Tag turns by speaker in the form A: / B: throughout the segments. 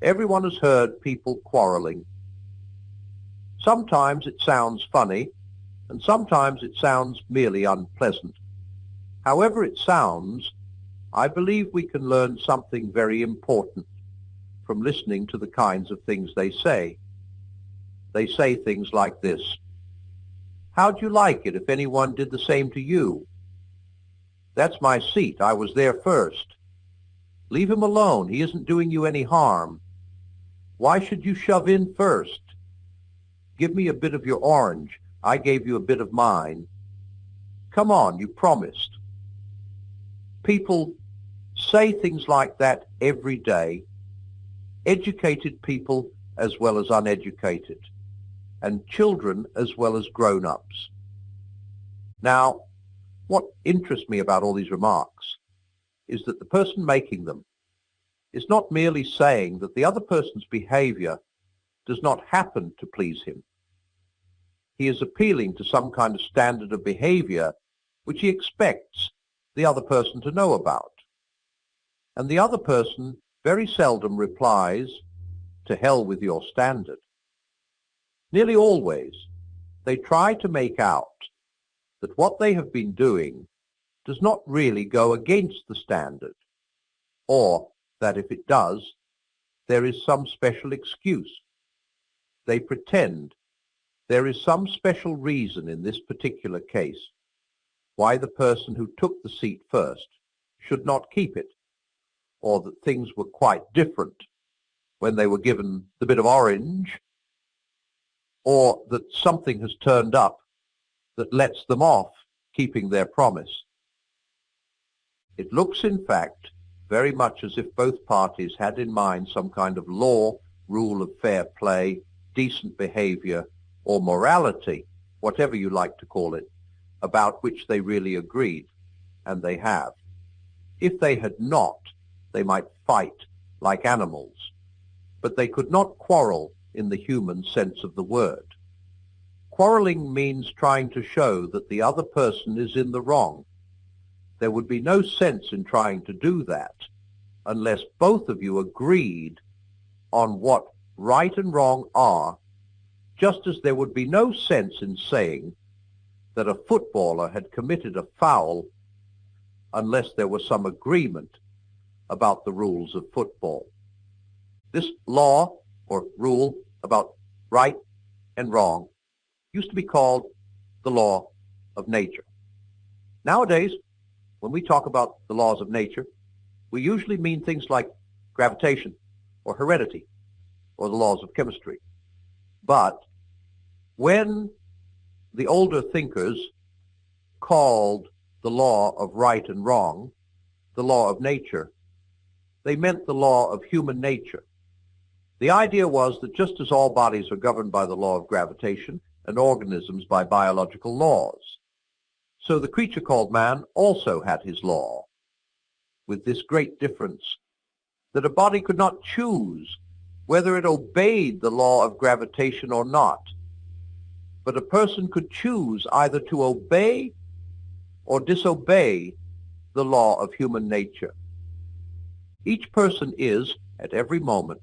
A: Everyone has heard people quarreling. Sometimes it sounds funny, and sometimes it sounds merely unpleasant. However it sounds, I believe we can learn something very important from listening to the kinds of things they say. They say things like this: "How'd you like it if anyone did the same to you?" "That's my seat. I was there first." "Leave him alone. He isn't doing you any harm." "Why should you shove in first?" "Give me a bit of your orange. I gave you a bit of mine." "Come on, you promised." People say things like that every day, educated people as well as uneducated, and children as well as grown-ups. Now, what interests me about all these remarks is that the person making them is not merely saying that the other person's behavior does not happen to please him. He is appealing to some kind of standard of behavior which he expects the other person to know about. And the other person very seldom replies, "To hell with your standard." Nearly always, they try to make out that what they have been doing does not really go against the standard, or that if it does, there is some special excuse. They pretend there is some special reason in this particular case why the person who took the seat first should not keep it, or that things were quite different when they were given the bit of orange, or that something has turned up that lets them off keeping their promise. It looks, in fact, very much as if both parties had in mind some kind of law, rule of fair play, decent behavior, or morality, whatever you like to call it, about which they really agreed, and they have. If they had not, they might fight like animals, but they could not quarrel in the human sense of the word. Quarreling means trying to show that the other person is in the wrong. There would be no sense in trying to do that unless both of you agreed on what right and wrong are, just as there would be no sense in saying that a footballer had committed a foul unless there was some agreement about the rules of football. This law or rule about right and wrong used to be called the law of nature. Nowadays, when we talk about the laws of nature, we usually mean things like gravitation or heredity or the laws of chemistry. But when the older thinkers called the law of right and wrong the law of nature, they meant the law of human nature. The idea was that just as all bodies are governed by the law of gravitation and organisms by biological laws, so the creature called man also had his law, with this great difference that a body could not choose whether it obeyed the law of gravitation or not, but a person could choose either to obey or disobey the law of human nature. Each person is, at every moment,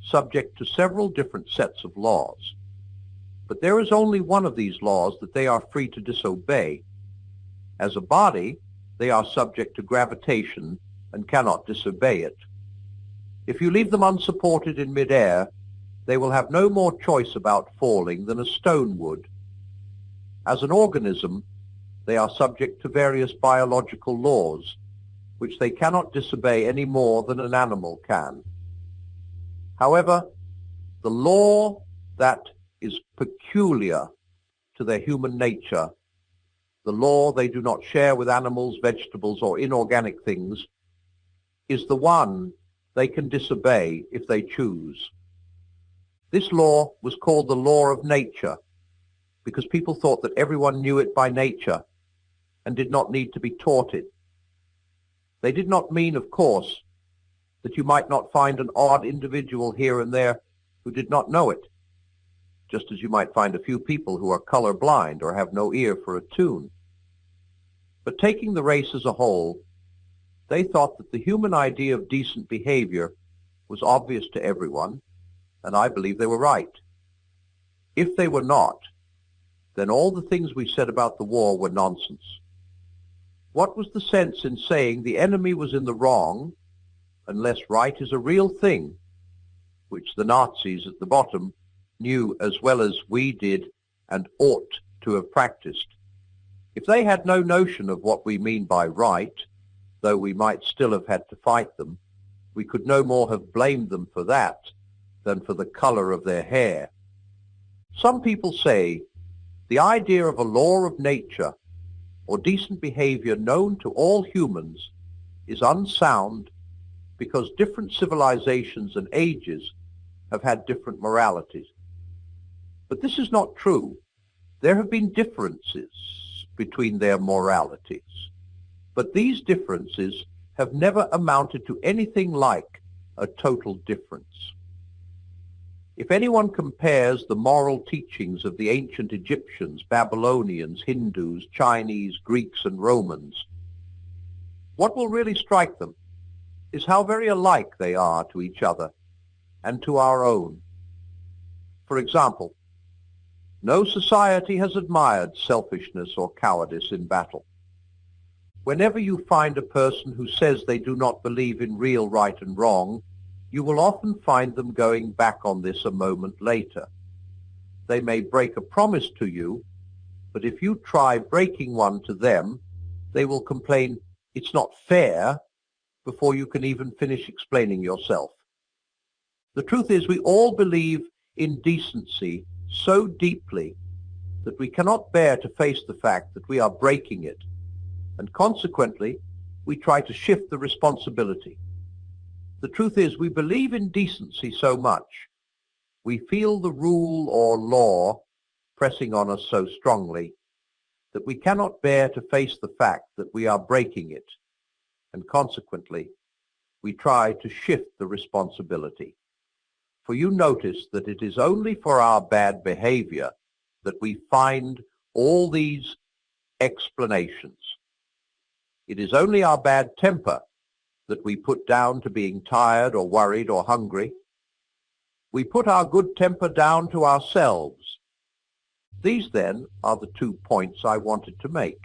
A: subject to several different sets of laws, but there is only one of these laws that they are free to disobey. As a body, they are subject to gravitation and cannot disobey it. If you leave them unsupported in midair, they will have no more choice about falling than a stone would. As an organism, they are subject to various biological laws, which they cannot disobey any more than an animal can. However, the law that is peculiar to their human nature, the law they do not share with animals, vegetables, or inorganic things, is the one they can disobey if they choose. This law was called the law of nature because people thought that everyone knew it by nature and did not need to be taught it. They did not mean, of course, that you might not find an odd individual here and there who did not know it, just as you might find a few people who are color-blind or have no ear for a tune. But taking the race as a whole, they thought that the human idea of decent behavior was obvious to everyone, and I believe they were right. If they were not, then all the things we said about the war were nonsense. What was the sense in saying the enemy was in the wrong unless right is a real thing, which the Nazis at the bottom knew as well as we did and ought to have practiced? If they had no notion of what we mean by right, though we might still have had to fight them, we could no more have blamed them for that than for the color of their hair. Some people say the idea of a law of nature or decent behavior known to all humans is unsound because different civilizations and ages have had different moralities. But this is not true. There have been differences between their moralities, but these differences have never amounted to anything like a total difference. If anyone compares the moral teachings of the ancient Egyptians, Babylonians, Hindus, Chinese, Greeks, and Romans, what will really strike them is how very alike they are to each other and to our own. For example, no society has admired selfishness or cowardice in battle. Whenever you find a person who says they do not believe in real right and wrong, you will often find them going back on this a moment later. They may break a promise to you, but if you try breaking one to them, they will complain, "It's not fair," before you can even finish explaining yourself. The truth is, we all believe in decency so deeply that we cannot bear to face the fact that we are breaking it, and consequently, we try to shift the responsibility. The truth is, we believe in decency so much, we feel the rule or law pressing on us so strongly, that we cannot bear to face the fact that we are breaking it, and consequently, we try to shift the responsibility. For you notice that it is only for our bad behavior that we find all these explanations. It is only our bad temper that we put down to being tired or worried or hungry. We put our good temper down to ourselves. These, then, are the 2 points I wanted to make.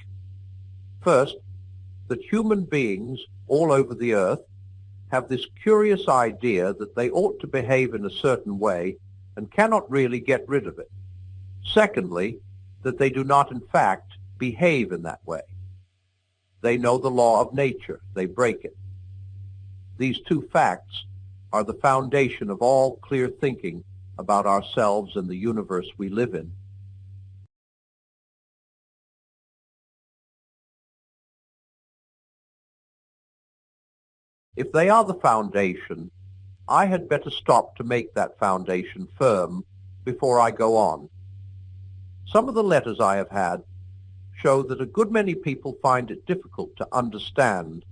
A: First, that human beings all over the earth have this curious idea that they ought to behave in a certain way and cannot really get rid of it. Secondly, that they do not in fact behave in that way. They know the law of nature. They break it. These 2 facts are the foundation of all clear thinking about ourselves and the universe we live in. If they are the foundation, I had better stop to make that foundation firm before I go on. Some of the letters I have had show that a good many people find it difficult to understand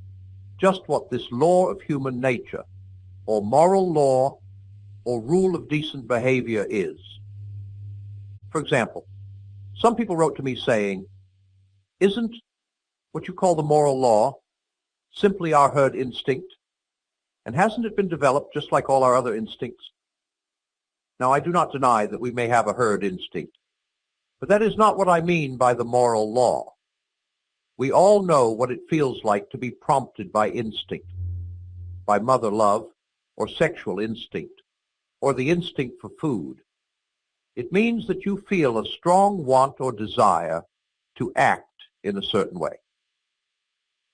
A: just what this law of human nature, or moral law, or rule of decent behavior is. For example, some people wrote to me saying, "Isn't what you call the moral law simply our herd instinct? And hasn't it been developed just like all our other instincts?" Now, I do not deny that we may have a herd instinct, but that is not what I mean by the moral law. We all know what it feels like to be prompted by instinct, by mother love, or sexual instinct, or the instinct for food. It means that you feel a strong want or desire to act in a certain way.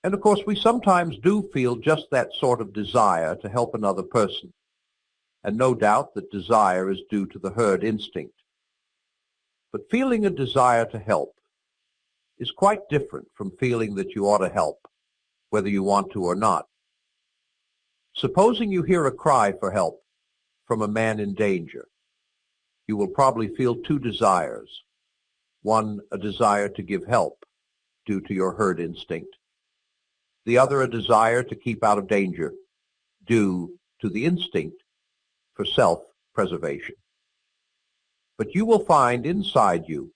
A: And of course, we sometimes do feel just that sort of desire to help another person. And no doubt that desire is due to the herd instinct. But feeling a desire to help is quite different from feeling that you ought to help, whether you want to or not. Supposing you hear a cry for help from a man in danger, you will probably feel 2 desires. One, a desire to give help due to your herd instinct. The other, a desire to keep out of danger due to the instinct for self-preservation. But you will find inside you,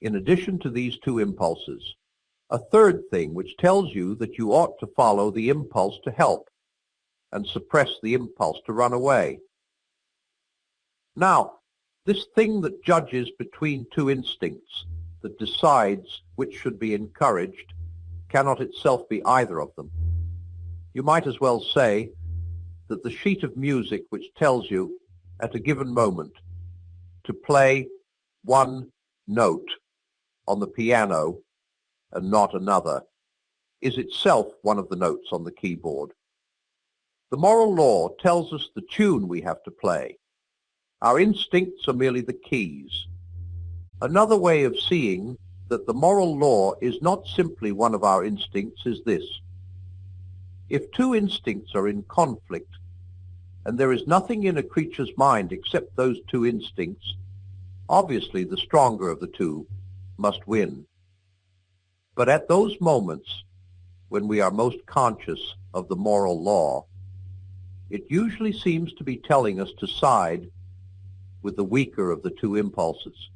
A: in addition to these 2 impulses, a third thing which tells you that you ought to follow the impulse to help. and suppress the impulse to run away. Now, this thing that judges between two instincts, that decides which should be encouraged, cannot itself be either of them. You might as well say that the sheet of music which tells you at a given moment to play one note on the piano and not another is itself one of the notes on the keyboard. The moral law tells us the tune we have to play. Our instincts are merely the keys. Another way of seeing that the moral law is not simply one of our instincts is this. If two instincts are in conflict, and there is nothing in a creature's mind except those two instincts, obviously the stronger of the two must win. But at those moments when we are most conscious of the moral law, it usually seems to be telling us to side with the weaker of the two impulses.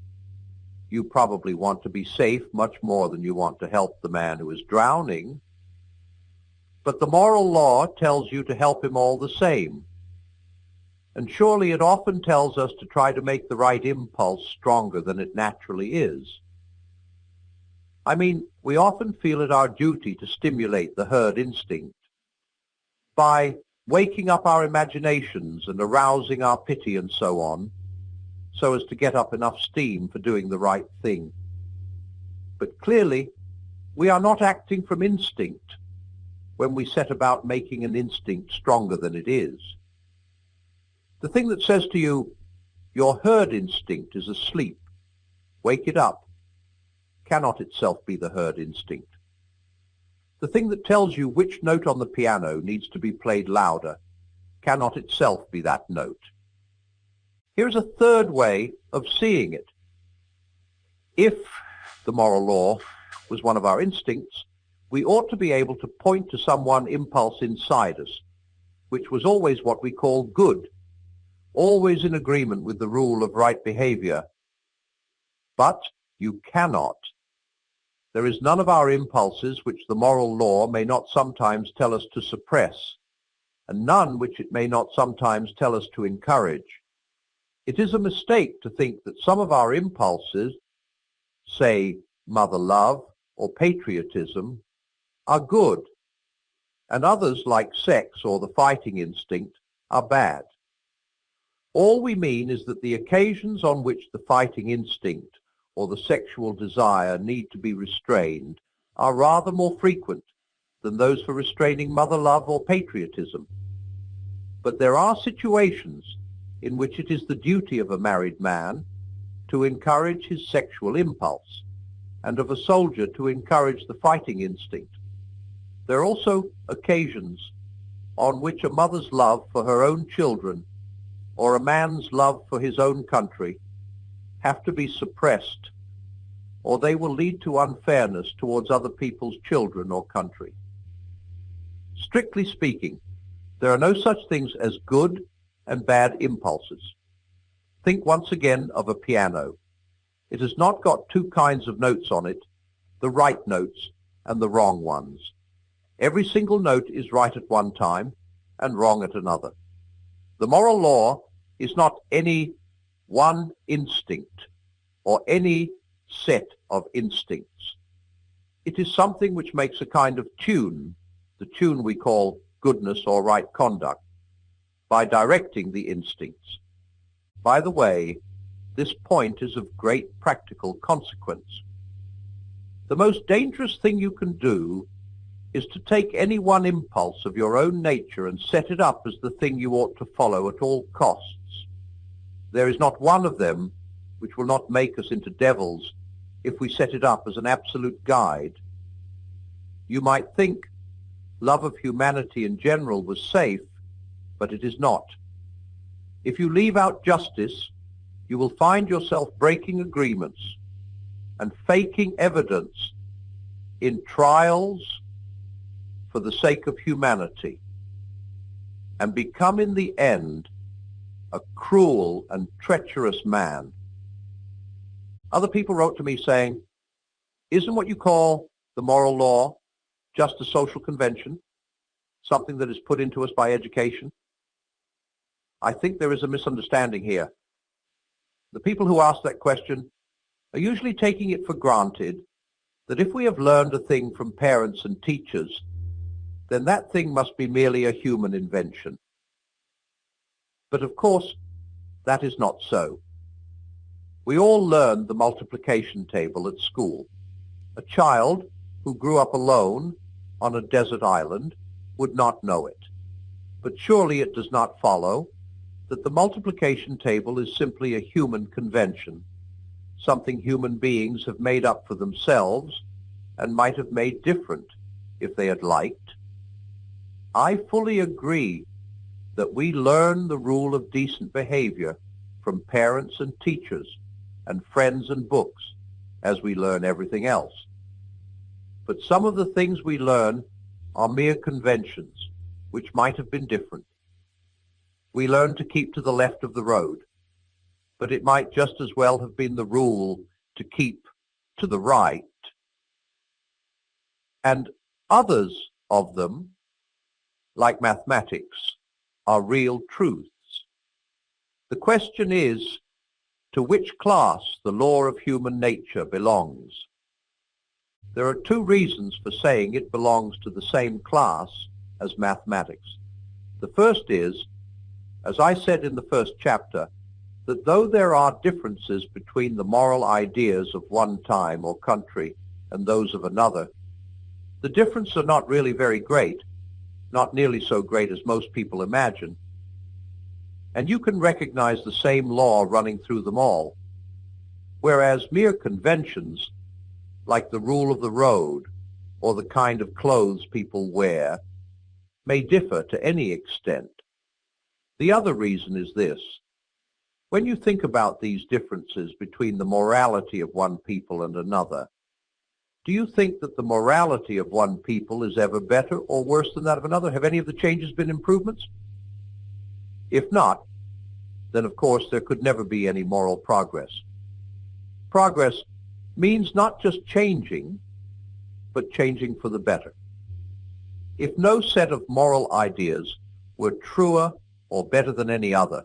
A: You probably want to be safe much more than you want to help the man who is drowning, but the moral law tells you to help him all the same. And surely it often tells us to try to make the right impulse stronger than it naturally is. I mean, we often feel it our duty to stimulate the herd instinct by waking up our imaginations and arousing our pity and so on, so as to get up enough steam for doing the right thing. But clearly, we are not acting from instinct when we set about making an instinct stronger than it is. The thing that says to you, your herd instinct is asleep, wake it up, cannot itself be the herd instinct. The thing that tells you which note on the piano needs to be played louder cannot itself be that note. Here's a third way of seeing it. If the moral law was one of our instincts, we ought to be able to point to some one impulse inside us, which was always what we call good, always in agreement with the rule of right behavior. But you cannot. There is none of our impulses which the moral law may not sometimes tell us to suppress, and none which it may not sometimes tell us to encourage. It is a mistake to think that some of our impulses, say mother love or patriotism, are good, and others like sex or the fighting instinct are bad. All we mean is that the occasions on which the fighting instinct or the sexual desire need to be restrained are rather more frequent than those for restraining mother love or patriotism. But there are situations in which it is the duty of a married man to encourage his sexual impulse, and of a soldier to encourage the fighting instinct. There are also occasions on which a mother's love for her own children or a man's love for his own country have to be suppressed, or they will lead to unfairness towards other people's children or country. Strictly speaking, there are no such things as good and bad impulses. Think once again of a piano. It has not got two kinds of notes on it, the right notes and the wrong ones. Every single note is right at one time and wrong at another. The moral law is not any one instinct or any set of instincts. It is something which makes a kind of tune, the tune we call goodness or right conduct, by directing the instincts. By the way, this point is of great practical consequence. The most dangerous thing you can do is to take any one impulse of your own nature and set it up as the thing you ought to follow at all costs. There is not one of them which will not make us into devils if we set it up as an absolute guide. You might think love of humanity in general was safe, but it is not. If you leave out justice, you will find yourself breaking agreements and faking evidence in trials for the sake of humanity, and become in the end a cruel and treacherous man. Other people wrote to me saying, isn't what you call the moral law just a social convention? something that is put into us by education? I think there is a misunderstanding here. The people who ask that question are usually taking it for granted that if we have learned a thing from parents and teachers, then that thing must be merely a human invention. But of course, that is not so. We all learned the multiplication table at school. A child who grew up alone on a desert island would not know it. But surely it does not follow that the multiplication table is simply a human convention, something human beings have made up for themselves and might have made different if they had liked. I fully agree that we learn the rule of decent behavior from parents and teachers and friends and books as we learn everything else. But some of the things we learn are mere conventions which might have been different. We learn to keep to the left of the road, but it might just as well have been the rule to keep to the right. And others of them, like mathematics, are real truths. The question is to which class the law of human nature belongs. There are two reasons for saying it belongs to the same class as mathematics. The first is, as I said in the first chapter, that though there are differences between the moral ideas of one time or country and those of another, the differences are not really very great, not nearly so great as most people imagine. And you can recognize the same law running through them all, whereas mere conventions, like the rule of the road or the kind of clothes people wear, may differ to any extent. The other reason is this. When you think about these differences between the morality of one people and another, do you think that the morality of one people is ever better or worse than that of another? Have any of the changes been improvements? If not, then of course there could never be any moral progress. Progress means not just changing, but changing for the better. If no set of moral ideas were truer or better than any other,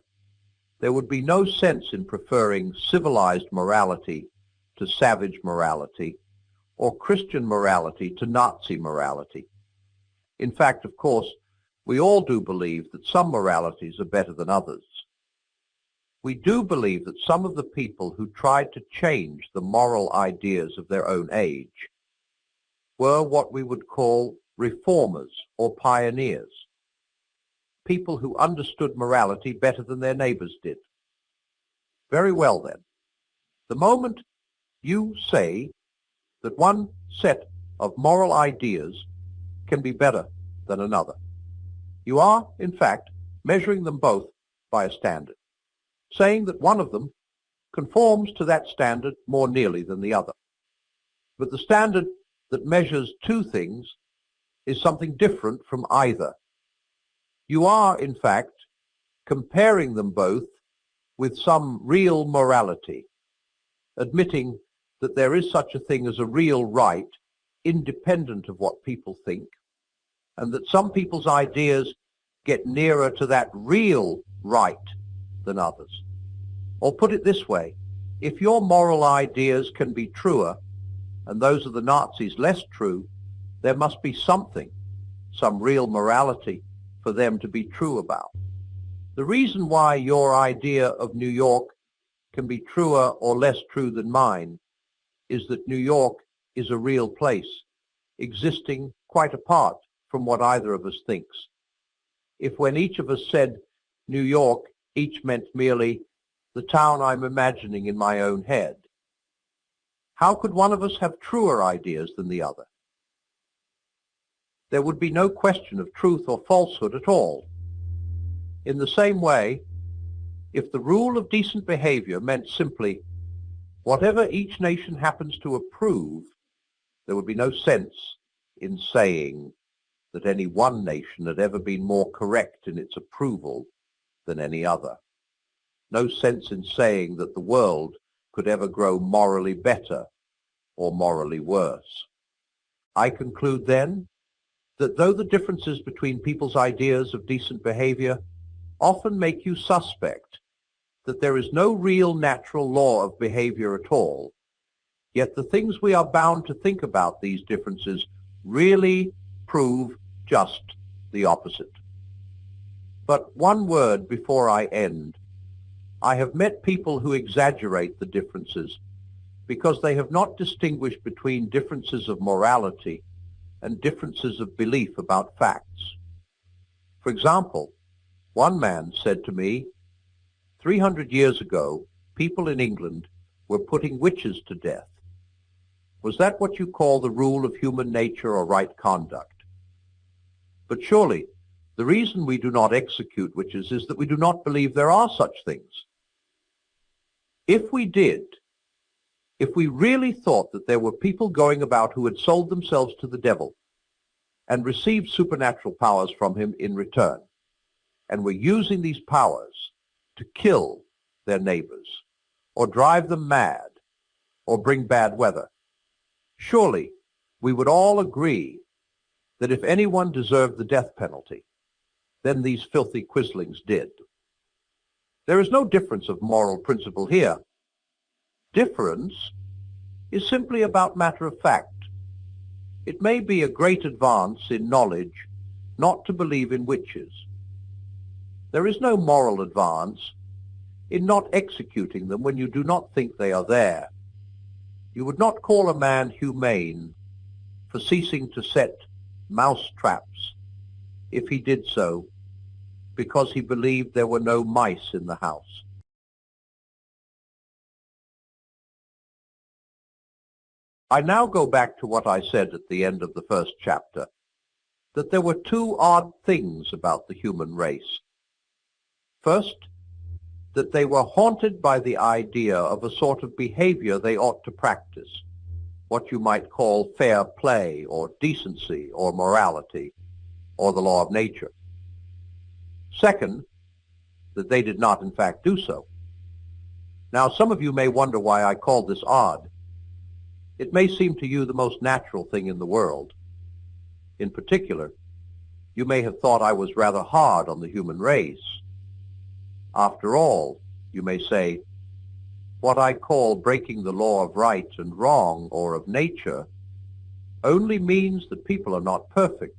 A: there would be no sense in preferring civilized morality to savage morality, or Christian morality to Nazi morality. In fact, of course, we all do believe that some moralities are better than others. We do believe that some of the people who tried to change the moral ideas of their own age were what we would call reformers or pioneers, people who understood morality better than their neighbors did. Very well then, the moment you say that one set of moral ideas can be better than another, you are, in fact, measuring them both by a standard, saying that one of them conforms to that standard more nearly than the other. But the standard that measures two things is something different from either. You are, in fact, comparing them both with some real morality, admitting that there is such a thing as a real right, independent of what people think, and that some people's ideas get nearer to that real right than others. Or put it this way, if your moral ideas can be truer, and those of the Nazis less true, there must be something, some real morality, for them to be true about. The reason why your idea of New York can be truer or less true than mine is that New York is a real place, existing quite apart from what either of us thinks. If when each of us said New York, each meant merely the town I'm imagining in my own head, how could one of us have truer ideas than the other? There would be no question of truth or falsehood at all. In the same way, if the rule of decent behavior meant simply whatever each nation happens to approve, there would be no sense in saying that any one nation had ever been more correct in its approval than any other. No sense in saying that the world could ever grow morally better or morally worse. I conclude then that though the differences between people's ideas of decent behavior often make you suspect that there is no real natural law of behavior at all, yet the things we are bound to think about these differences really prove just the opposite. But one word before I end. I have met people who exaggerate the differences because they have not distinguished between differences of morality and differences of belief about facts. For example, one man said to me, 300 years ago, people in England were putting witches to death. Was that what you call the rule of human nature or right conduct? But surely, the reason we do not execute witches is that we do not believe there are such things. If we did, if we really thought that there were people going about who had sold themselves to the devil and received supernatural powers from him in return, and were using these powers to kill their neighbors, or drive them mad, or bring bad weather, surely we would all agree that if anyone deserved the death penalty, then these filthy quislings did. There is no difference of moral principle here. Difference is simply about matter of fact. It may be a great advance in knowledge not to believe in witches. There is no moral advance in not executing them when you do not think they are there. You would not call a man humane for ceasing to set mouse traps if he did so because he believed there were no mice in the house. I now go back to what I said at the end of the first chapter, that there were two odd things about the human race. First, that they were haunted by the idea of a sort of behavior they ought to practice, what you might call fair play or decency or morality or the law of nature. Second, that they did not in fact do so. Now some of you may wonder why I call this odd. It may seem to you the most natural thing in the world. In particular, you may have thought I was rather hard on the human race. After all, you may say, what I call breaking the law of right and wrong or of nature only means that people are not perfect.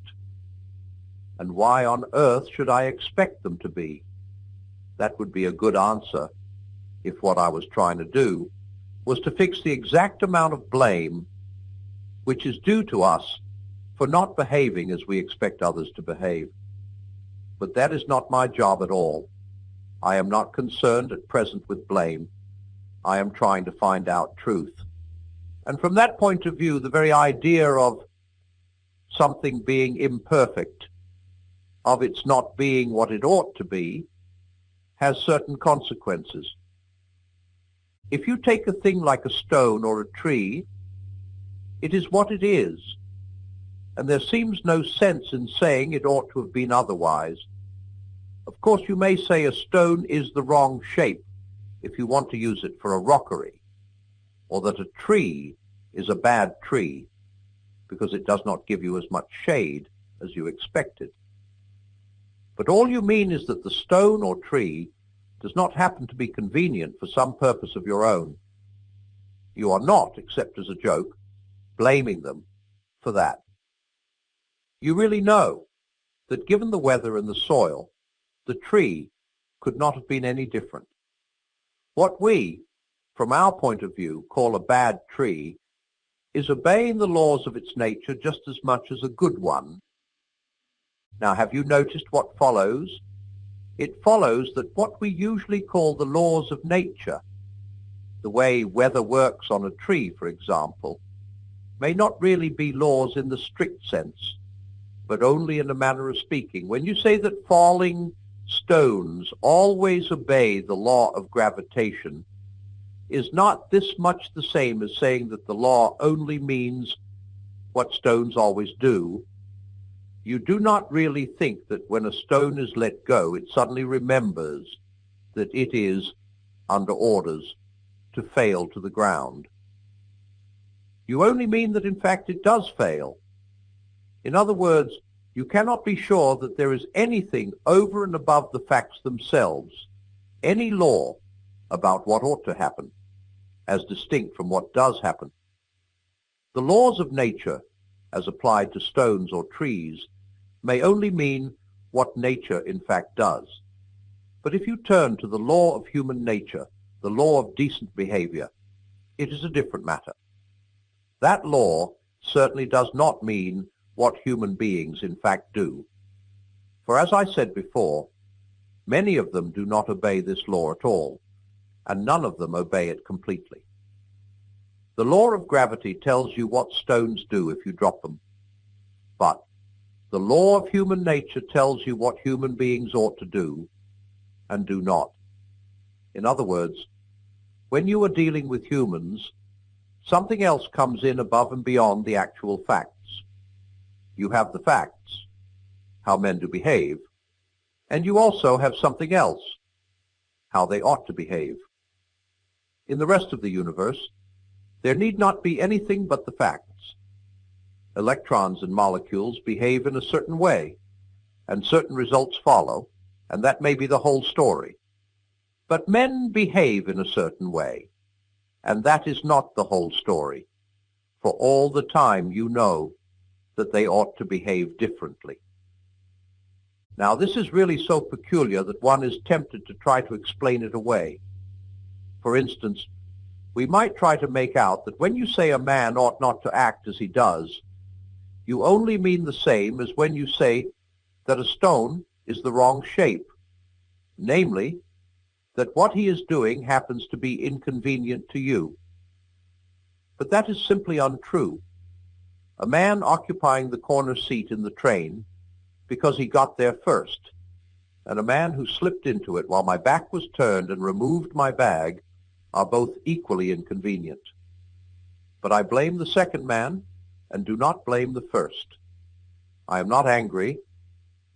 A: And why on earth should I expect them to be? That would be a good answer if what I was trying to do was to fix the exact amount of blame which is due to us for not behaving as we expect others to behave. But that is not my job at all. I am not concerned at present with blame. I am trying to find out truth. And from that point of view, the very idea of something being imperfect, of its not being what it ought to be, has certain consequences. If you take a thing like a stone or a tree, it is what it is, and there seems no sense in saying it ought to have been otherwise. Of course, you may say a stone is the wrong shape if you want to use it for a rockery, or that a tree is a bad tree because it does not give you as much shade as you expected. But all you mean is that the stone or tree does not happen to be convenient for some purpose of your own. You are not, except as a joke, blaming them for that. You really know that given the weather and the soil, the tree could not have been any different. What we, from our point of view, call a bad tree is obeying the laws of its nature just as much as a good one. Now, have you noticed what follows? It follows that what we usually call the laws of nature, the way weather works on a tree, for example, may not really be laws in the strict sense, but only in a manner of speaking. When you say that falling stones always obey the law of gravitation, is not this much the same as saying that the law only means what stones always do? You do not really think that when a stone is let go, it suddenly remembers that it is under orders to fail to the ground. You only mean that in fact it does fail. In other words, You cannot be sure that there is anything over and above the facts themselves, any law about what ought to happen, as distinct from what does happen. The laws of nature, as applied to stones or trees, may only mean what nature in fact does. But if you turn to the law of human nature, the law of decent behavior, it is a different matter. That law certainly does not mean what human beings in fact do. For as I said before, many of them do not obey this law at all, and none of them obey it completely. The law of gravity tells you what stones do if you drop them, but the law of human nature tells you what human beings ought to do and do not. In other words, when you are dealing with humans, something else comes in above and beyond the actual facts. You have the facts, how men do behave, and you also have something else, how they ought to behave. In the rest of the universe, there need not be anything but the facts. Electrons and molecules behave in a certain way, and certain results follow, and that may be the whole story. But men behave in a certain way, and that is not the whole story, for all the time you know that they ought to behave differently. Now, this is really so peculiar that one is tempted to try to explain it away. For instance, we might try to make out that when you say a man ought not to act as he does, you only mean the same as when you say that a stone is the wrong shape, namely, that what he is doing happens to be inconvenient to you. But that is simply untrue. A man occupying the corner seat in the train because he got there first, and a man who slipped into it while my back was turned and removed my bag are both equally inconvenient. But I blame the second man and do not blame the first. I am not angry,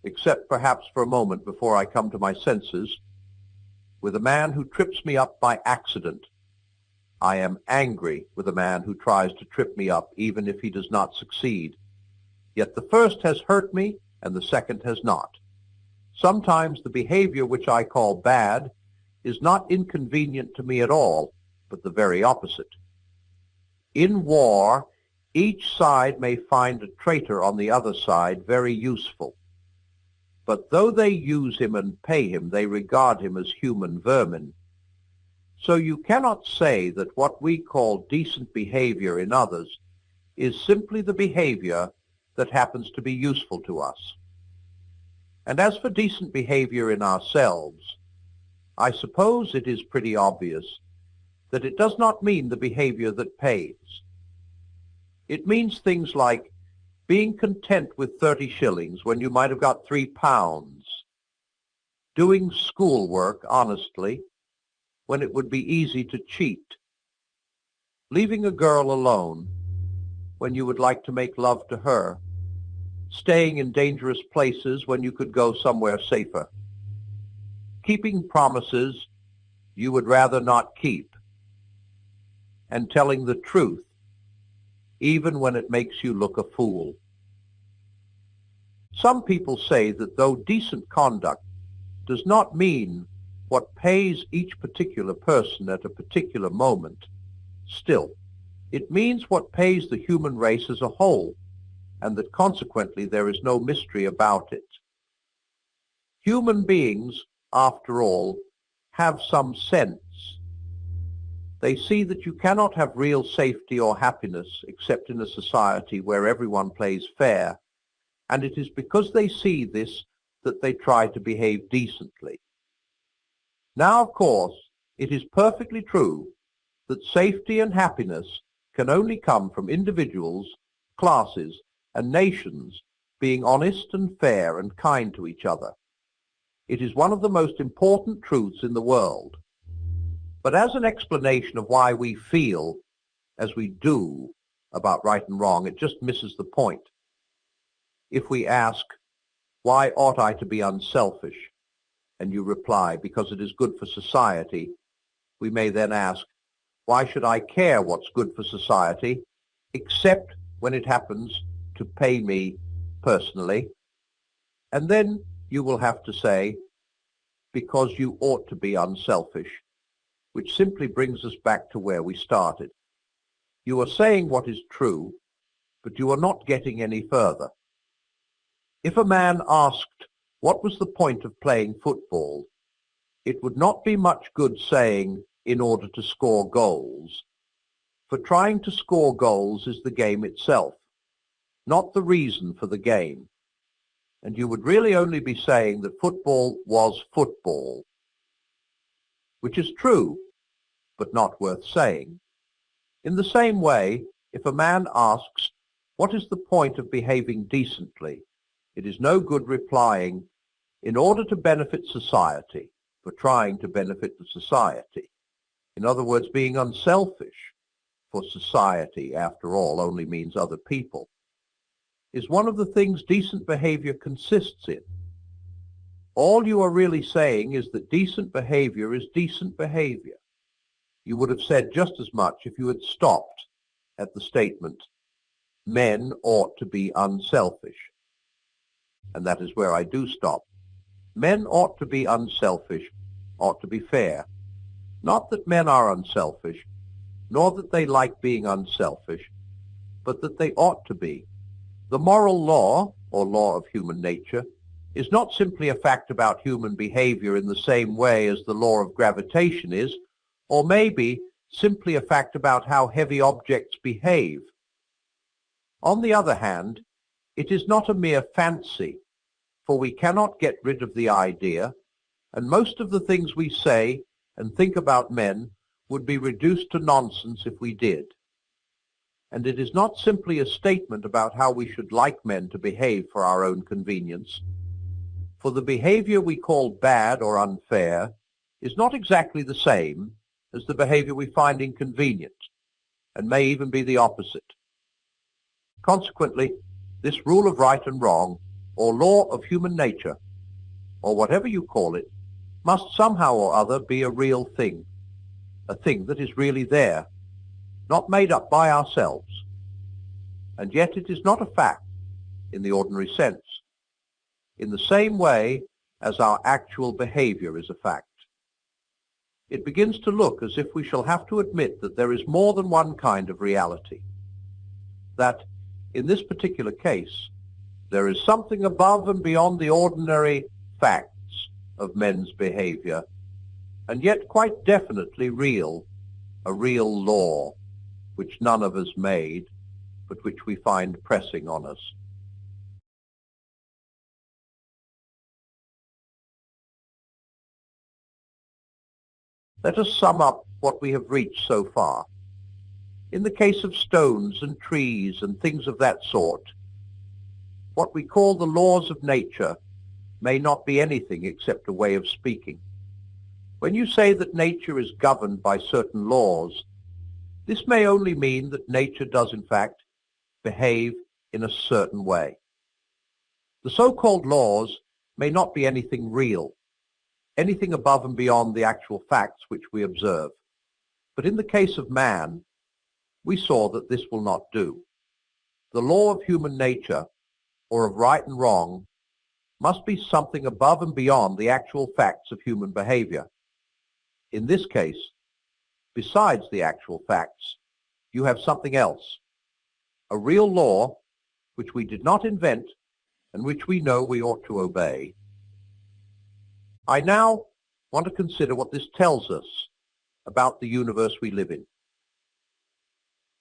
A: except perhaps for a moment before I come to my senses, with a man who trips me up by accident. I am angry with a man who tries to trip me up, even if he does not succeed. Yet the first has hurt me, and the second has not. Sometimes the behavior which I call bad is not inconvenient to me at all, but the very opposite. In war, each side may find a traitor on the other side very useful. But though they use him and pay him, they regard him as human vermin. So you cannot say that what we call decent behavior in others is simply the behavior that happens to be useful to us. And as for decent behavior in ourselves, I suppose it is pretty obvious that it does not mean the behavior that pays. It means things like being content with 30 shillings when you might have got £3, doing schoolwork honestly when it would be easy to cheat, leaving a girl alone when you would like to make love to her, staying in dangerous places when you could go somewhere safer, keeping promises you would rather not keep, and telling the truth even when it makes you look a fool. Some people say that though decent conduct does not mean what pays each particular person at a particular moment, still, it means what pays the human race as a whole, and that consequently there is no mystery about it. Human beings, after all, have some sense. They see that you cannot have real safety or happiness except in a society where everyone plays fair, and it is because they see this that they try to behave decently. Now, of course, it is perfectly true that safety and happiness can only come from individuals, classes, and nations being honest and fair and kind to each other. It is one of the most important truths in the world. But as an explanation of why we feel as we do about right and wrong, it just misses the point. If we ask, why ought I to be unselfish? And you reply, because it is good for society, we may then ask, why should I care what's good for society, except when it happens to pay me personally And then you will have to say, because you ought to be unselfish, which simply brings us back to where we started. You are saying what is true, but you are not getting any further. If a man asked what was the point of playing football, it would not be much good saying, in order to score goals, for trying to score goals is the game itself, not the reason for the game. And you would really only be saying that football was football, which is true, but not worth saying. In the same way, if a man asks, what is the point of behaving decently, it is no good replying, in order to benefit society, for trying to benefit the society. In other words, being unselfish, for society, after all, only means other people, is one of the things decent behavior consists in. All you are really saying is that decent behavior is decent behavior. You would have said just as much if you had stopped at the statement, men ought to be unselfish. And that is where I do stop. Men ought to be unselfish, ought to be fair. Not that men are unselfish, nor that they like being unselfish, but that they ought to be. The moral law, or law of human nature, is not simply a fact about human behavior in the same way as the law of gravitation is, or maybe simply a fact about how heavy objects behave. On the other hand, it is not a mere fancy, for we cannot get rid of the idea, and most of the things we say and think about men would be reduced to nonsense if we did. And it is not simply a statement about how we should like men to behave for our own convenience, for the behavior we call bad or unfair is not exactly the same as the behavior we find inconvenient, and may even be the opposite. Consequently, this rule of right and wrong, or law of human nature, or whatever you call it, must somehow or other be a real thing, a thing that is really there, not made up by ourselves. And yet it is not a fact in the ordinary sense, in the same way as our actual behavior is a fact. It begins to look as if we shall have to admit that there is more than one kind of reality, that, in this particular case, there is something above and beyond the ordinary facts of men's behavior, and yet quite definitely real, a real law, which none of us made, but which we find pressing on us. Let us sum up what we have reached so far. In the case of stones and trees and things of that sort, what we call the laws of nature may not be anything except a way of speaking. When you say that nature is governed by certain laws, this may only mean that nature does in fact behave in a certain way. The so-called laws may not be anything real, anything above and beyond the actual facts which we observe. But in the case of man, we saw that this will not do. The law of human nature, or of right and wrong, must be something above and beyond the actual facts of human behavior. In this case, besides the actual facts, you have something else, a real law which we did not invent and which we know we ought to obey. I now want to consider what this tells us about the universe we live in.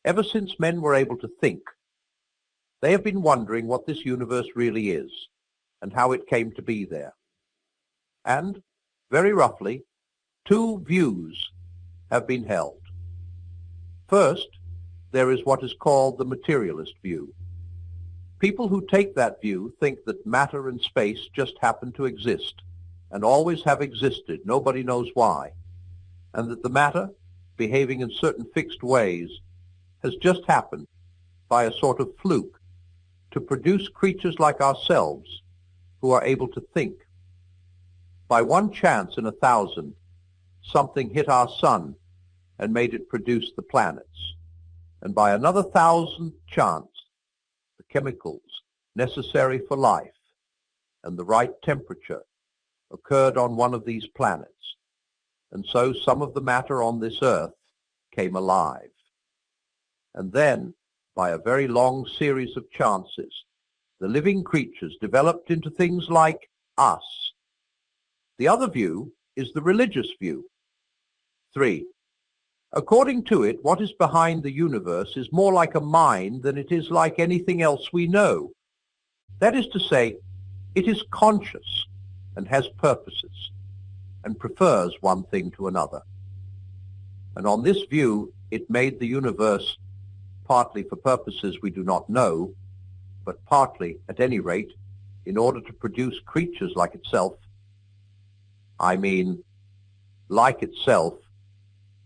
A: Ever since men were able to think, they have been wondering what this universe really is and how it came to be there. And, very roughly, two views have been held. First, there is what is called the materialist view. People who take that view think that matter and space just happen to exist and always have existed, nobody knows why, and that the matter, behaving in certain fixed ways, has just happened, by a sort of fluke, to produce creatures like ourselves who are able to think. By one chance in 1,000, something hit our sun and made it produce the planets, and by another 1,000th chance, the chemicals necessary for life, and the right temperature occurred on one of these planets, and so some of the matter on this earth came alive. And then, by a very long series of chances, the living creatures developed into things like us. The other view is the religious view. 3. According to it, what is behind the universe is more like a mind than it is like anything else we know. That is to say, it is conscious and has purposes and prefers one thing to another. And on this view, it made the universe partly for purposes we do not know, but partly, at any rate, in order to produce creatures like itself. I mean, like itself,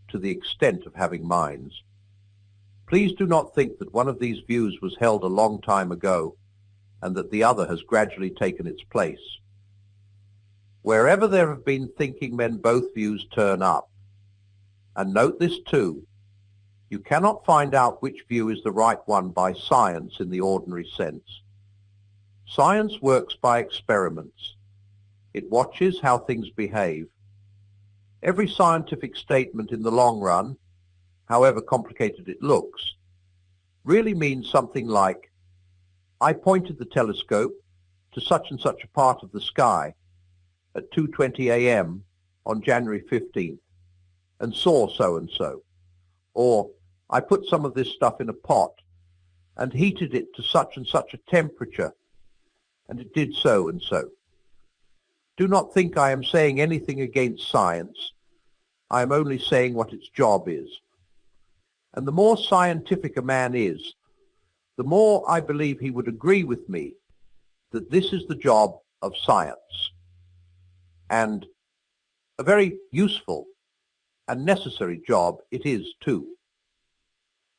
A: to the extent of having minds. Please do not think that one of these views was held a long time ago, and that the other has gradually taken its place. Wherever there have been thinking men, both views turn up. And note this too, you cannot find out which view is the right one by science in the ordinary sense. Science works by experiments. It watches how things behave. Every scientific statement in the long run, however complicated it looks, really means something like, I pointed the telescope to such and such a part of the sky at 2:20 a.m. on January 15th and saw so-and-so. Or, I put some of this stuff in a pot and heated it to such and such a temperature, and it did so and so. Do not think I am saying anything against science. I am only saying what its job is. And the more scientific a man is, the more I believe he would agree with me that this is the job of science, and a very useful and necessary job it is too.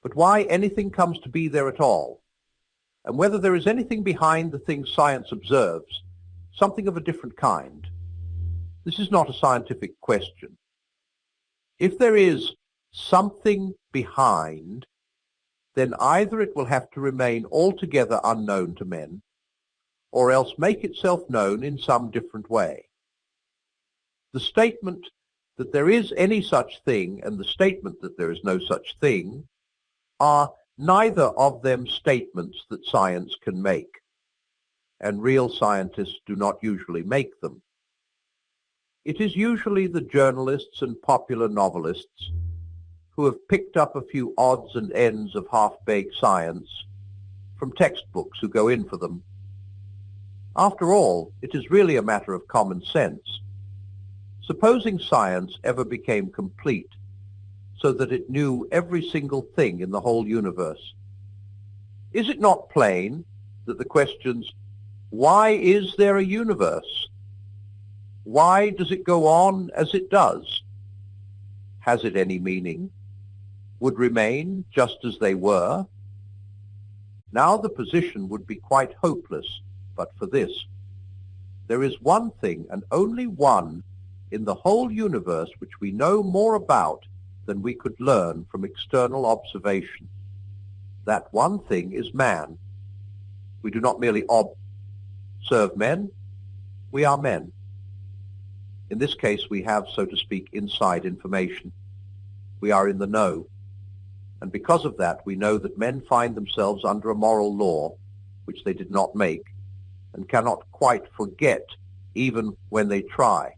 A: But why anything comes to be there at all, and whether there is anything behind the things science observes, something of a different kind, this is not a scientific question. If there is something behind, then either it will have to remain altogether unknown to men, or else make itself known in some different way. The statement that there is any such thing and the statement that there is no such thing are neither of them statements that science can make, and real scientists do not usually make them. It is usually the journalists and popular novelists who have picked up a few odds and ends of half-baked science from textbooks who go in for them. After all, it is really a matter of common sense. Supposing science ever became complete, so that it knew every single thing in the whole universe, is it not plain that the questions, why is there a universe? Why does it go on as it does? Has it any meaning? Would remain just as they were? Now the position would be quite hopeless, but for this. There is one thing, and only one, in the whole universe which we know more about than we could learn from external observation. That one thing is man. We do not merely observe men, we are men. In this case, we have, so to speak, inside information. We are in the know. And because of that, we know that men find themselves under a moral law, which they did not make, and cannot quite forget even when they try,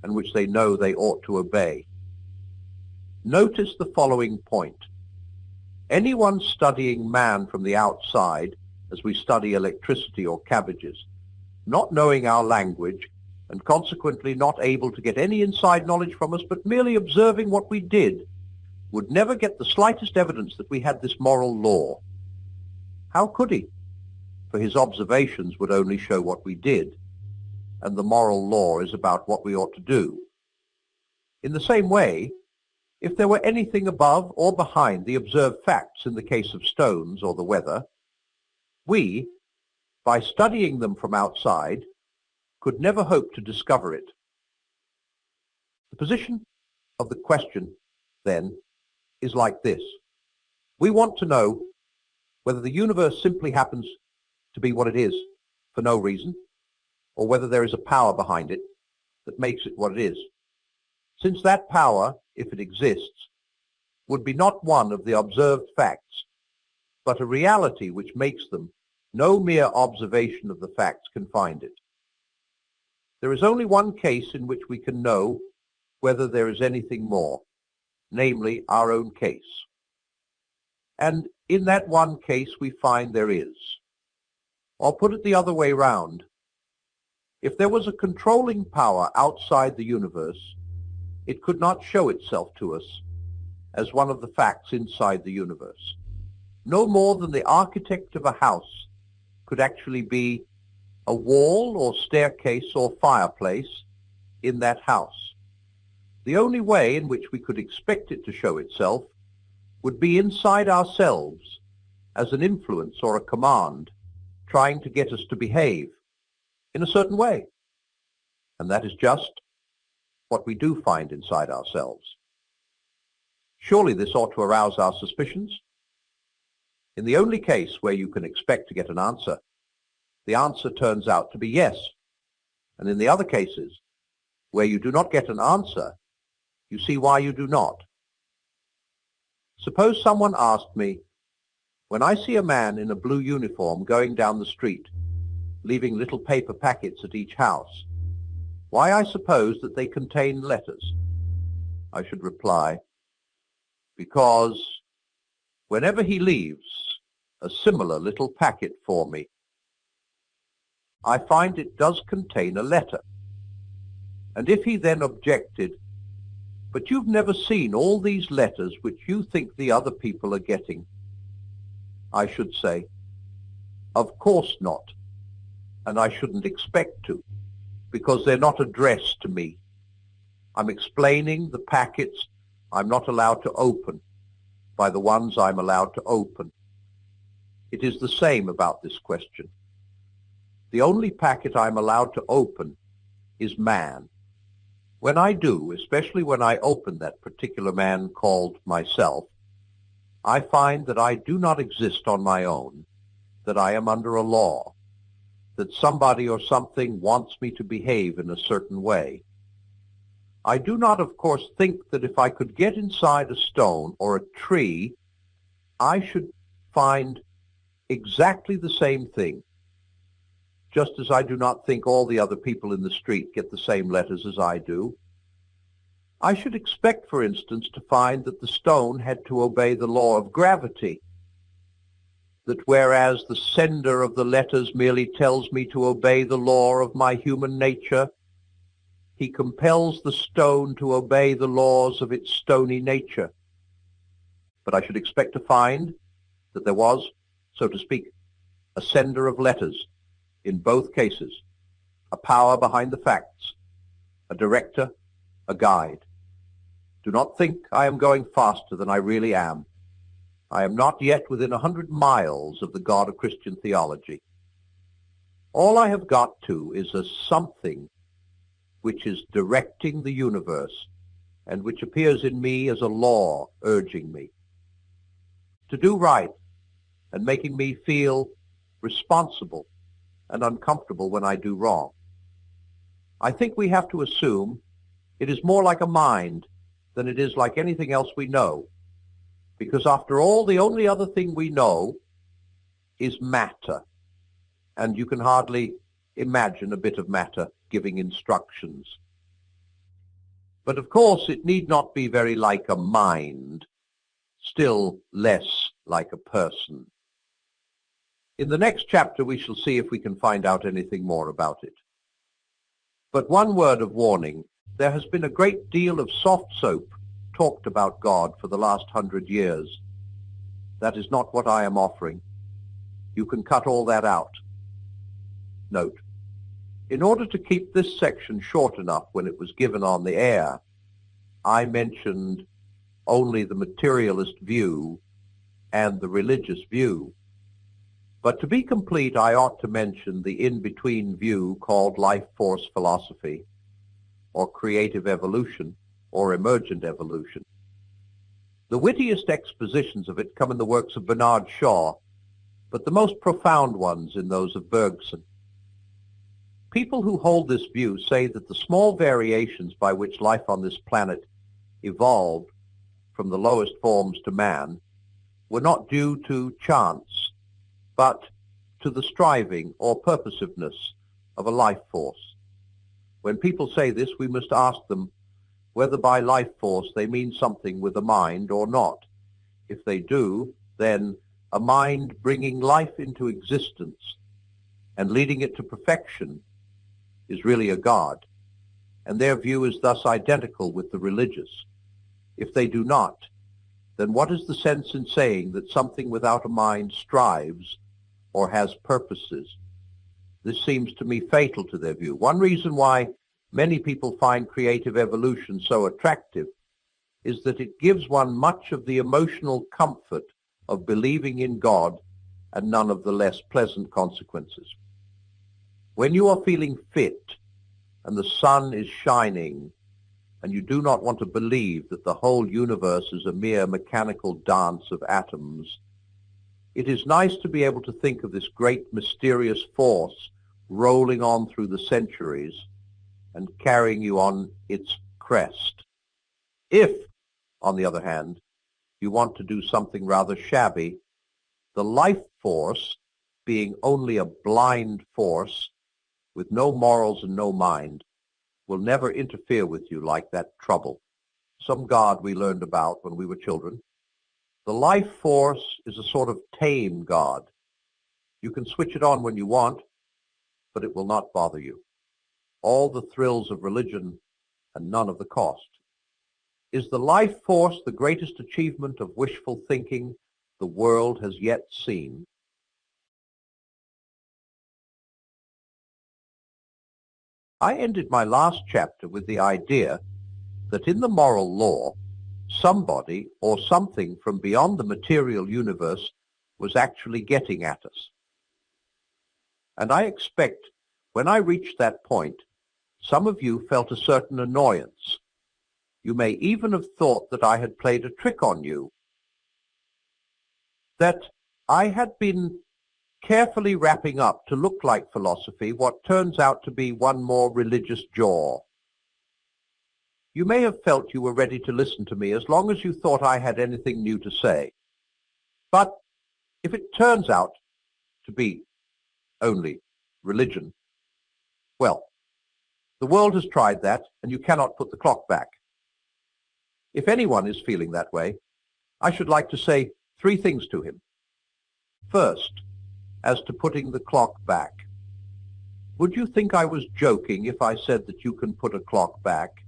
A: and which they know they ought to obey. Notice the following point. Anyone studying man from the outside, as we study electricity or cabbages, not knowing our language, and consequently not able to get any inside knowledge from us, but merely observing what we did, would never get the slightest evidence that we had this moral law. How could he? For his observations would only show what we did, and the moral law is about what we ought to do. In the same way, if there were anything above or behind the observed facts in the case of stones or the weather, we, by studying them from outside, could never hope to discover it. The position of the question, then, is like this. We want to know whether the universe simply happens to be what it is for no reason, or whether there is a power behind it that makes it what it is, since that power, if it exists, would be not one of the observed facts, but a reality which makes them. No mere observation of the facts can find it. There is only one case in which we can know whether there is anything more, namely our own case. And in that one case we find there is. Or put it the other way round. If there was a controlling power outside the universe, it could not show itself to us as one of the facts inside the universe. No more than the architect of a house could actually be a wall or staircase or fireplace in that house. The only way in which we could expect it to show itself would be inside ourselves as an influence or a command trying to get us to behave in a certain way. And that is just what we do find inside ourselves. Surely this ought to arouse our suspicions. In the only case where you can expect to get an answer, the answer turns out to be yes. And in the other cases, where you do not get an answer, you see why you do not. Suppose someone asked me, when I see a man in a blue uniform going down the street, leaving little paper packets at each house, why I suppose that they contain letters, I should reply, because whenever he leaves a similar little packet for me, I find it does contain a letter. And if he then objected, but you've never seen all these letters which you think the other people are getting, I should say, of course not, and I shouldn't expect to, because they're not addressed to me. I'm explaining the packets I'm not allowed to open by the ones I'm allowed to open. It is the same about this question. The only packet I'm allowed to open is man. When I do, especially when I open that particular man called myself, I find that I do not exist on my own, that I am under a law, that somebody or something wants me to behave in a certain way. I do not, of course, think that if I could get inside a stone or a tree, I should find exactly the same thing, just as I do not think all the other people in the street get the same letters as I do. I should expect, for instance, to find that the stone had to obey the law of gravity, that whereas the sender of the letters merely tells me to obey the law of my human nature, he compels the stone to obey the laws of its stony nature. But I should expect to find that there was, so to speak, a sender of letters in both cases, a power behind the facts, a director, a guide. Do not think I am going faster than I really am. I am not yet within 100 miles of the God of Christian theology. All I have got to is a something which is directing the universe and which appears in me as a law urging me to do right and making me feel responsible and uncomfortable when I do wrong. I think we have to assume it is more like a mind than it is like anything else we know, because after all, the only other thing we know is matter, and you can hardly imagine a bit of matter giving instructions. But of course, it need not be very like a mind, still less like a person. In the next chapter, we shall see if we can find out anything more about it. But one word of warning: there has been a great deal of soft soap talked about God for the last 100 years. That is not what I am offering. You can cut all that out. Note: in order to keep this section short enough when it was given on the air, I mentioned only the materialist view and the religious view. But to be complete, I ought to mention the in-between view called life force philosophy, or creative evolution, or emergent evolution. The wittiest expositions of it come in the works of Bernard Shaw, but the most profound ones in those of Bergson. People who hold this view say that the small variations by which life on this planet evolved from the lowest forms to man were not due to chance, but to the striving or purposiveness of a life force. When people say this, we must ask them whether by life force they mean something with a mind or not. If they do, then a mind bringing life into existence and leading it to perfection is really a god, and their view is thus identical with the religious. If they do not, then what is the sense in saying that something without a mind strives or has purposes? This seems to me fatal to their view. One reason why many people find creative evolution so attractive is that it gives one much of the emotional comfort of believing in God and none of the less pleasant consequences. When you are feeling fit and the sun is shining and you do not want to believe that the whole universe is a mere mechanical dance of atoms, it is nice to be able to think of this great mysterious force rolling on through the centuries and carrying you on its crest. If, on the other hand, you want to do something rather shabby, the life force, being only a blind force with no morals and no mind, will never interfere with you like that trouble, some god we learned about when we were children. The life force is a sort of tame god. You can switch it on when you want, but it will not bother you. All the thrills of religion and none of the cost. Is the life force the greatest achievement of wishful thinking the world has yet seen? I ended my last chapter with the idea that in the moral law, somebody or something from beyond the material universe was actually getting at us. And I expect when I reached that point, some of you felt a certain annoyance. You may even have thought that I had played a trick on you, that I had been carefully wrapping up to look like philosophy what turns out to be one more religious jaw. You may have felt you were ready to listen to me as long as you thought I had anything new to say. But if it turns out to be only religion, well, the world has tried that, and you cannot put the clock back. If anyone is feeling that way, I should like to say 3 things to him. First, as to putting the clock back. Would you think I was joking if I said that you can put a clock back,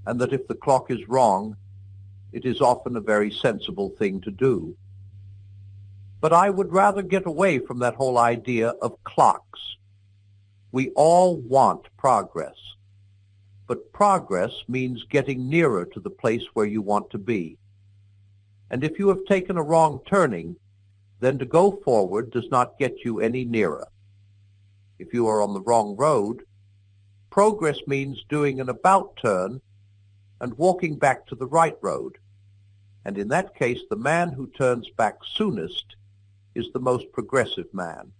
A: and that if the clock is wrong, it is often a very sensible thing to do? But I would rather get away from that whole idea of clocks. We all want progress, but progress means getting nearer to the place where you want to be. And if you have taken a wrong turning, then to go forward does not get you any nearer. If you are on the wrong road, progress means doing an about turn and walking back to the right road. And in that case, the man who turns back soonest is the most progressive man.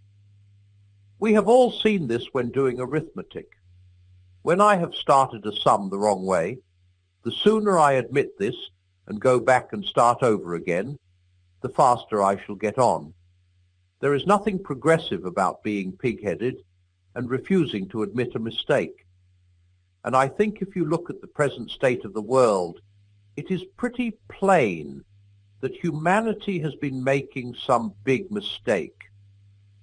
A: We have all seen this when doing arithmetic. When I have started a sum the wrong way, the sooner I admit this and go back and start over again, the faster I shall get on. There is nothing progressive about being pig-headed and refusing to admit a mistake. And I think if you look at the present state of the world, it is pretty plain that humanity has been making some big mistake.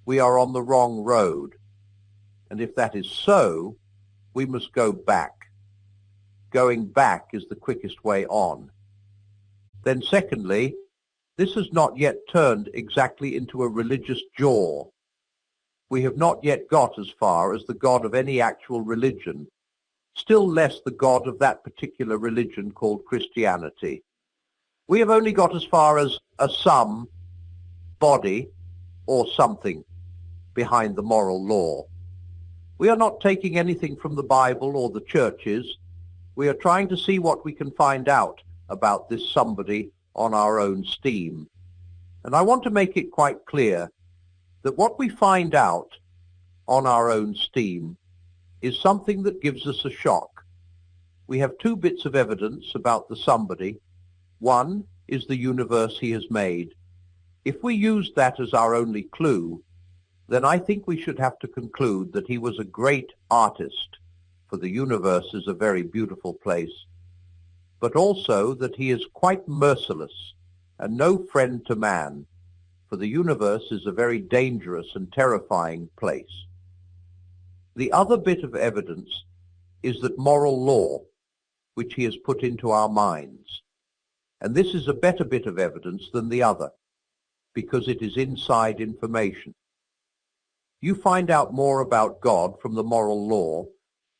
A: We are on the wrong road. And if that is so, we must go back. Going back is the quickest way on. Then secondly, this has not yet turned exactly into a religious jaw. We have not yet got as far as the God of any actual religion, still less the God of that particular religion called Christianity. We have only got as far as a some, body, or something behind the moral law. We are not taking anything from the Bible or the churches. We are trying to see what we can find out about this somebody on our own steam. And I want to make it quite clear that what we find out on our own steam is something that gives us a shock. We have two bits of evidence about the somebody. One is the universe he has made. If we use that as our only clue, then I think we should have to conclude that he was a great artist, for the universe is a very beautiful place, but also that he is quite merciless and no friend to man, for the universe is a very dangerous and terrifying place. The other bit of evidence is that moral law, which he has put into our minds, and this is a better bit of evidence than the other, because it is inside information. You find out more about God from the moral law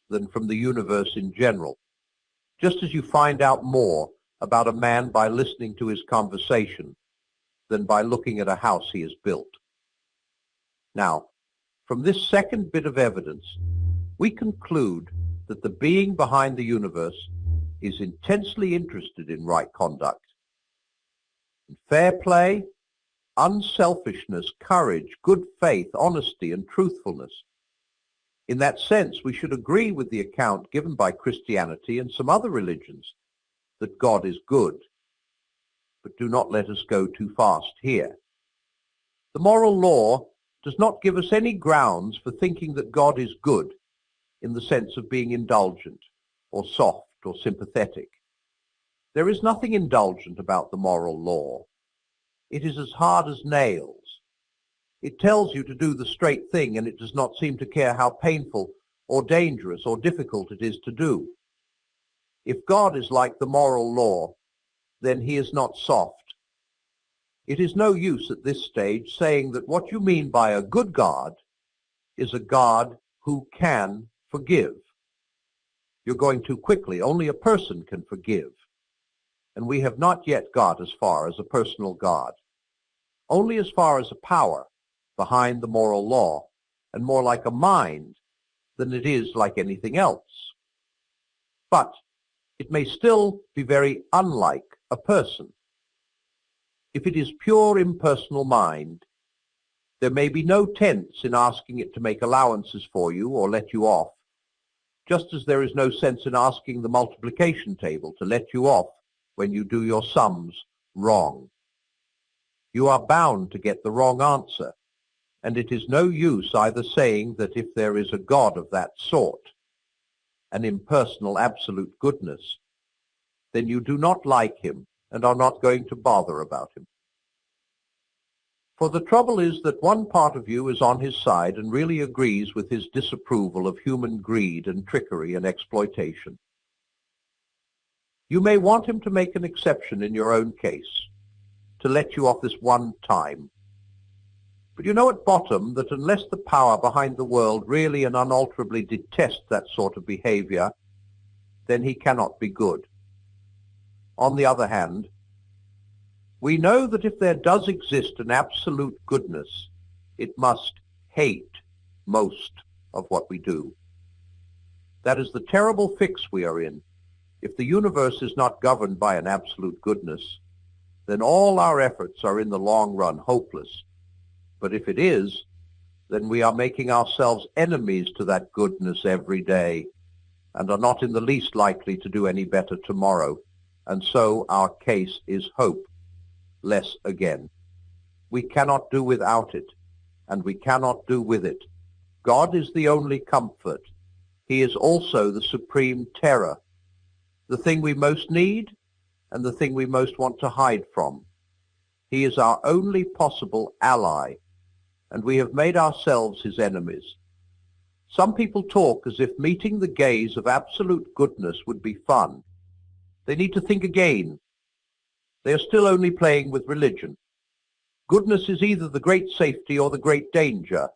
A: than from the universe in general, just as you find out more about a man by listening to his conversation than by looking at a house he has built. Now, from this second bit of evidence, we conclude that the being behind the universe is intensely interested in right conduct, in fair play, unselfishness, courage, good faith, honesty, and truthfulness. In that sense, we should agree with the account given by Christianity and some other religions that God is good. But do not let us go too fast here. The moral law does not give us any grounds for thinking that God is good in the sense of being indulgent or soft or sympathetic. There is nothing indulgent about the moral law. It is as hard as nails. It tells you to do the straight thing, and it does not seem to care how painful or dangerous or difficult it is to do. If God is like the moral law, then he is not soft. It is no use at this stage saying that what you mean by a good God is a God who can forgive. You're going too quickly. Only a person can forgive. And we have not yet got as far as a personal God. Only as far as a power behind the moral law, and more like a mind than it is like anything else. But it may still be very unlike a person. If it is pure impersonal mind, there may be no tense in asking it to make allowances for you or let you off, just as there is no sense in asking the multiplication table to let you off when you do your sums wrong. You are bound to get the wrong answer, and it is no use either saying that if there is a God of that sort, an impersonal absolute goodness, then you do not like him and are not going to bother about him. For the trouble is that one part of you is on his side and really agrees with his disapproval of human greed and trickery and exploitation. You may want him to make an exception in your own case, to let you off this one time. But you know at bottom that unless the power behind the world really and unalterably detests that sort of behavior, then he cannot be good. On the other hand, we know that if there does exist an absolute goodness, it must hate most of what we do. That is the terrible fix we are in. If the universe is not governed by an absolute goodness, then all our efforts are in the long run hopeless. But if it is, then we are making ourselves enemies to that goodness every day, and are not in the least likely to do any better tomorrow. And so our case is hope, less again. We cannot do without it, and we cannot do with it. God is the only comfort. He is also the supreme terror, the thing we most need and the thing we most want to hide from. He is our only possible ally, and we have made ourselves his enemies. Some people talk as if meeting the gaze of absolute goodness would be fun. They need to think again. They are still only playing with religion. Goodness is either the great safety or the great danger,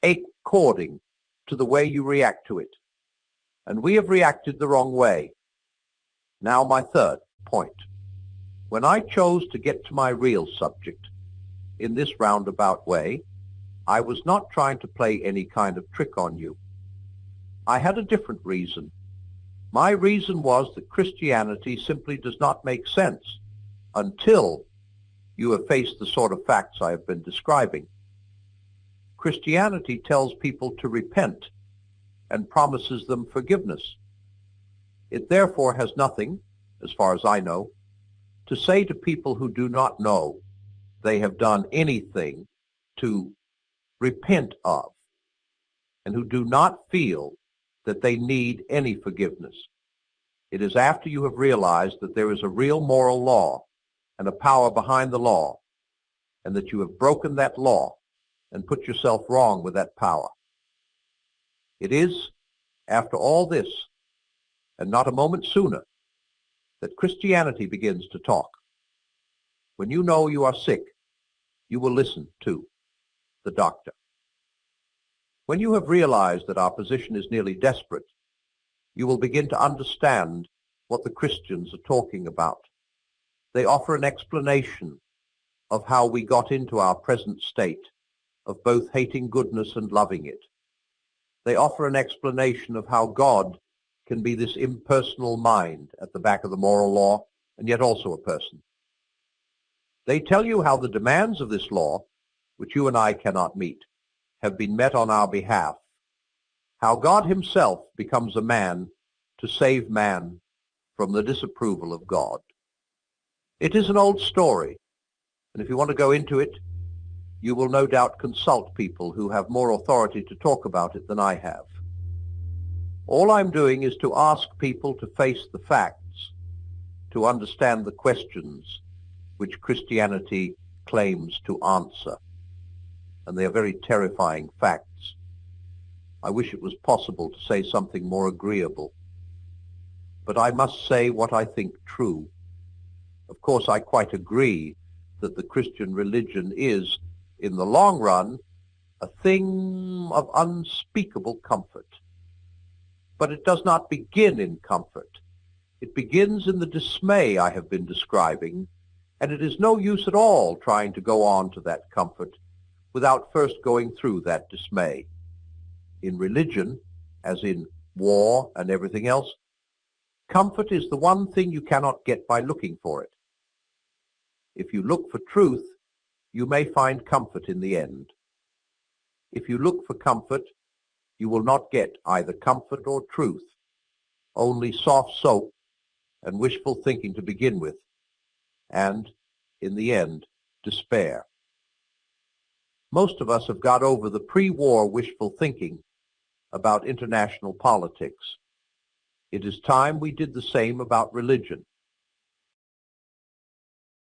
A: according to the way you react to it. And we have reacted the wrong way. Now my third point. When I chose to get to my real subject in this roundabout way, I was not trying to play any kind of trick on you. I had a different reason. My reason was that Christianity simply does not make sense until you have faced the sort of facts I have been describing. Christianity tells people to repent and promises them forgiveness. It therefore has nothing, as far as I know, to say to people who do not know they have done anything to repent of, and who do not feel that they need any forgiveness. It is after you have realized that there is a real moral law and a power behind the law, and that you have broken that law and put yourself wrong with that power. It is after all this, and not a moment sooner, that Christianity begins to talk. When you know you are sick, you will listen to the doctor. When you have realized that our position is nearly desperate, you will begin to understand what the Christians are talking about. They offer an explanation of how we got into our present state of both hating goodness and loving it. They offer an explanation of how God can be this impersonal mind at the back of the moral law, and yet also a person. They tell you how the demands of this law, which you and I cannot meet, have been met on our behalf, how God himself becomes a man to save man from the disapproval of God. It is an old story, and if you want to go into it, you will no doubt consult people who have more authority to talk about it than I have. All I'm doing is to ask people to face the facts, to understand the questions which Christianity claims to answer. And they are very terrifying facts. I wish it was possible to say something more agreeable. But I must say what I think true. Of course, I quite agree that the Christian religion is, in the long run, a thing of unspeakable comfort. But it does not begin in comfort. It begins in the dismay I have been describing, and it is no use at all trying to go on to that comfort without first going through that dismay. In religion, as in war and everything else, comfort is the one thing you cannot get by looking for it. If you look for truth, you may find comfort in the end. If you look for comfort, you will not get either comfort or truth, only soft soap and wishful thinking to begin with, and, in the end, despair. Most of us have got over the pre-war wishful thinking about international politics. It is time we did the same about religion.